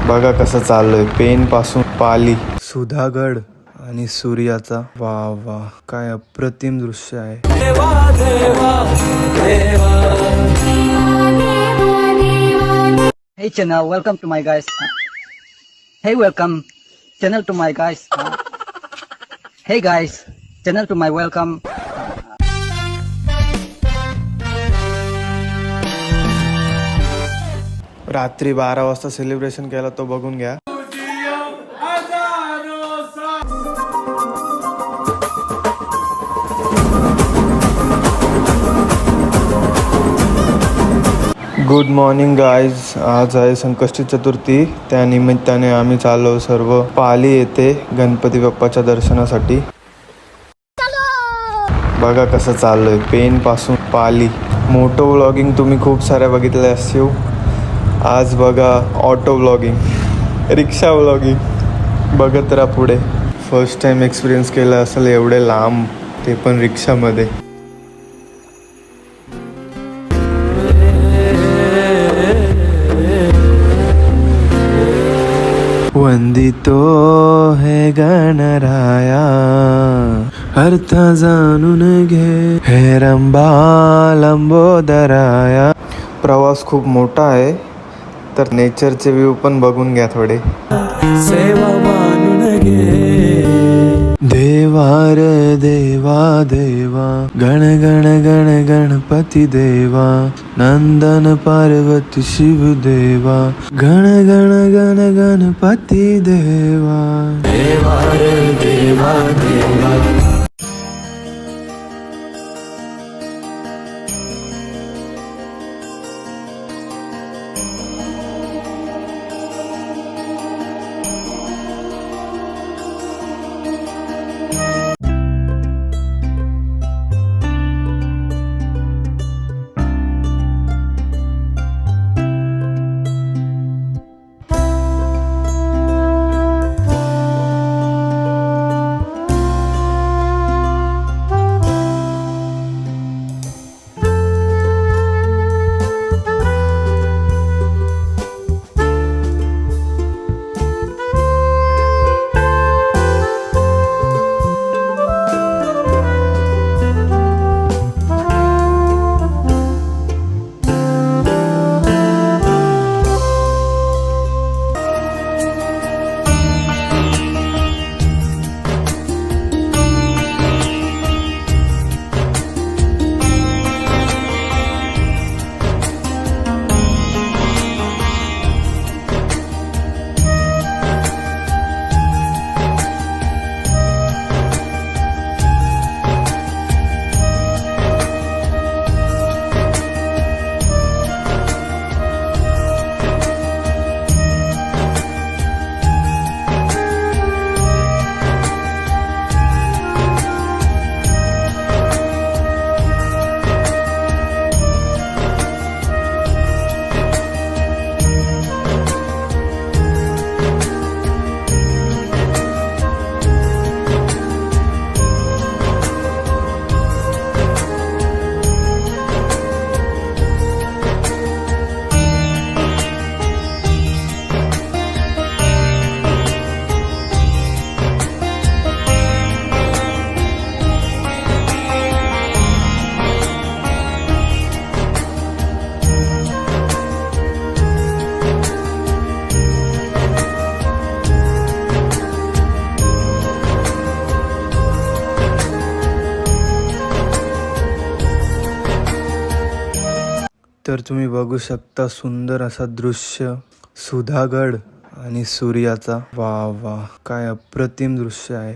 बघा कसं चाललंय, पेन पासून पाली, सुधागड आणि सूर्याचा. वा वा, काय अप्रतिम दृश्य आहे. Hey channel, welcome to my guys. Hey, welcome channel to my guys. Hey guys, channel to my welcome. रात्री 12 वाजता सेलिब्रेशन केला तो बघून घ्या. Good morning guys. आज आहे संकष्टी चतुर्थी. त्या निमित्ताने आम्ही चाललो सर्व पाली येथे गणपती बाप्पाच्या दर्शनासाठी. बघा कसं चाललंय, पेन पासून पाली. मोटो व्लॉगिंग तुम्ही खूप साऱ्या बघितल्या असतील. आज बघा ऑटो व्लॉगिंग, रिक्षा व्लॉगिंग. बघत राहा पुढे. फर्स्ट टाइम एक्सपिरियन्स केला असेल एवढे लांब, ते पण रिक्षामध्ये. वंदितो हे गणराया, अर्थ जाणून घे हे रंबा लंबोदराया. प्रवास खूप मोठा आहे, तर नेचरचे व्ह्यू पण बघून घ्या थोडे. सेवा मानून घे देवार देवा देवा, गण गण गण गणपती देवा, नंदन पार्वती शिव देवा, गण गण गण गणपती देवा. देवार देवा देवा. तर तुम्ही बघू शकता सुंदर असा दृश्य, सुधागड आणि सूर्याचा. वा वा, काय अप्रतिम दृश्य आहे.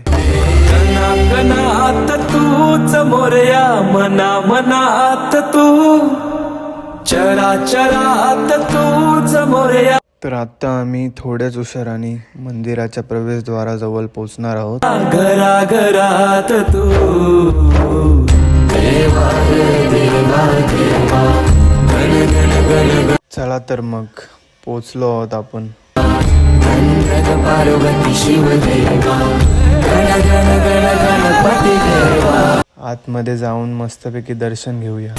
कणात तूच मोरया, मना मनात तू, चराचरात तूच मोरया. तर आता आम्ही थोड्याच उशिराने मंदिराच्या प्रवेशद्वाराजवळ पोहोचणार आहोत. घरा घरात तू, देवा देवा देवा. चला तर मग पोचलो आहोत आपण. पार्वती शिव देवा, गण गण गण गणपती देवा. आतमध्ये जाऊन मस्तपैकी दर्शन घेऊया.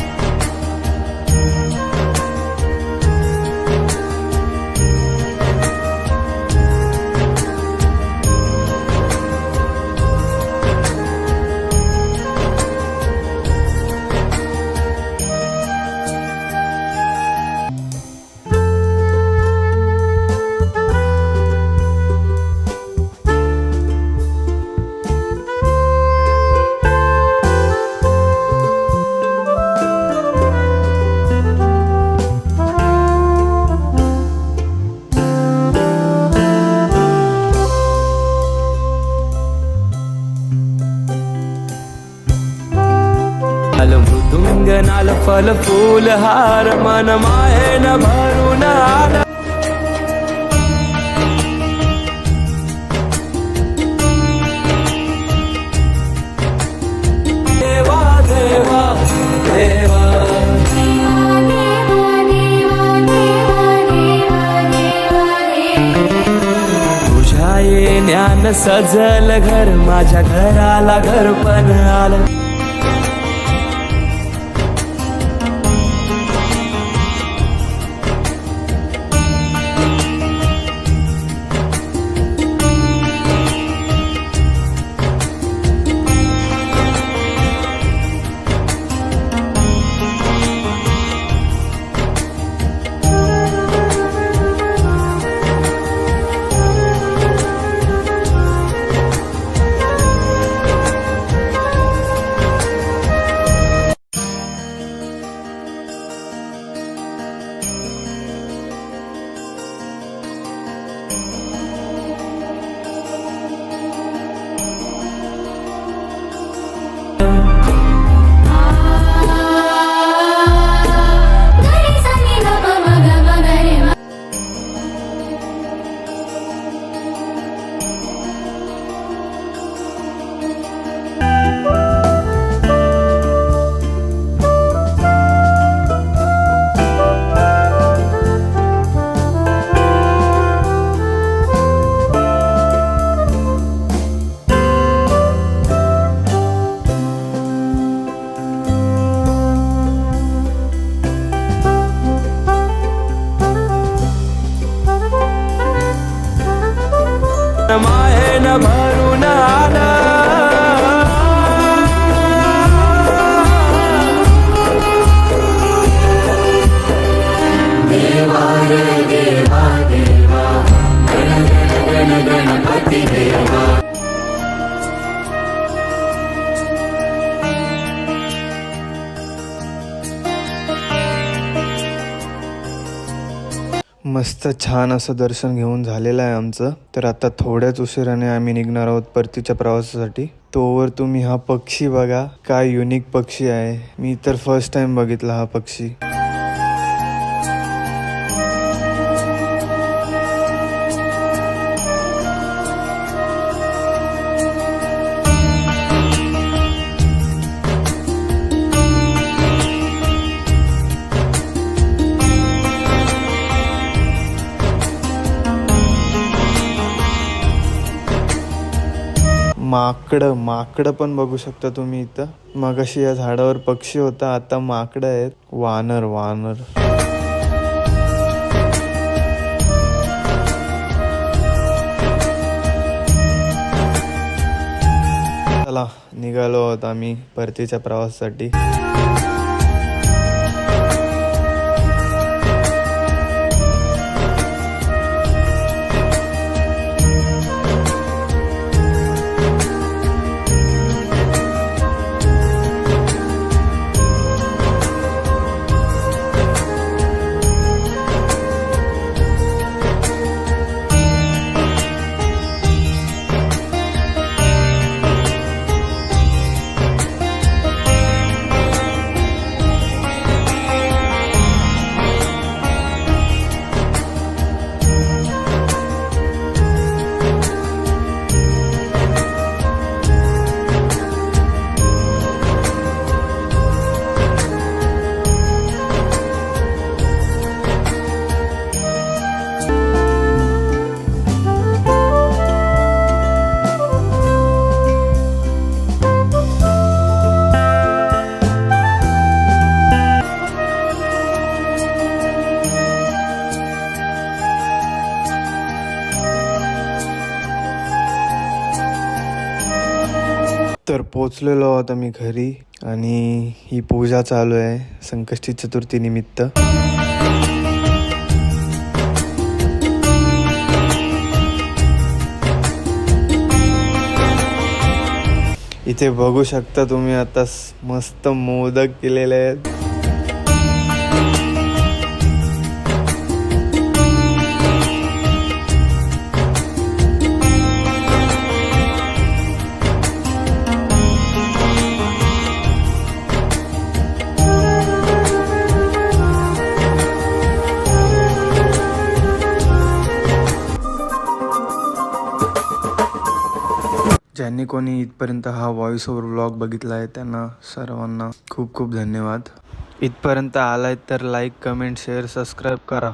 फल फूल हार मन मायेन भरून आला देवा देवा देवा तुझ्या येण्यान सजल घर माझ्या घराला घर पण आलं मायेन भरून आला देवा रे देवा देवा गण गण गण गणपती देवा मस्त छान असं दर्शन घेऊन झालेलं आहे आमचं. तर आता थोड्याच उशिराने आम्ही निघणार आहोत परतीच्या प्रवासासाठी. तोवर तुम्ही हा पक्षी बघा, काय युनिक पक्षी आहे. मी तर फर्स्ट टाइम बघितला हा पक्षी. माकडं पण बघू शकता तुम्ही इथं. मगाशी या झाडावर पक्षी होता, आता माकडं आहेत. वानर चला निघालो आहोत आम्ही परतीच्या प्रवासासाठी. तर पोचलेलो आहोत आम्ही घरी आणि ही पूजा चालू आहे संकष्टी चतुर्थी निमित्त. इथे बघू शकता तुम्ही आता मस्त मोदक केलेले आहेत. ज्यांनी कोणी इथपर्यंत हा व्हॉइस ओव्हर व्लॉग बघितला आहे त्यांना सर्वांना खूप खूप धन्यवाद. इथपर्यंत आलाय तर लाईक, कमेंट, शेअर, सबस्क्राईब करा.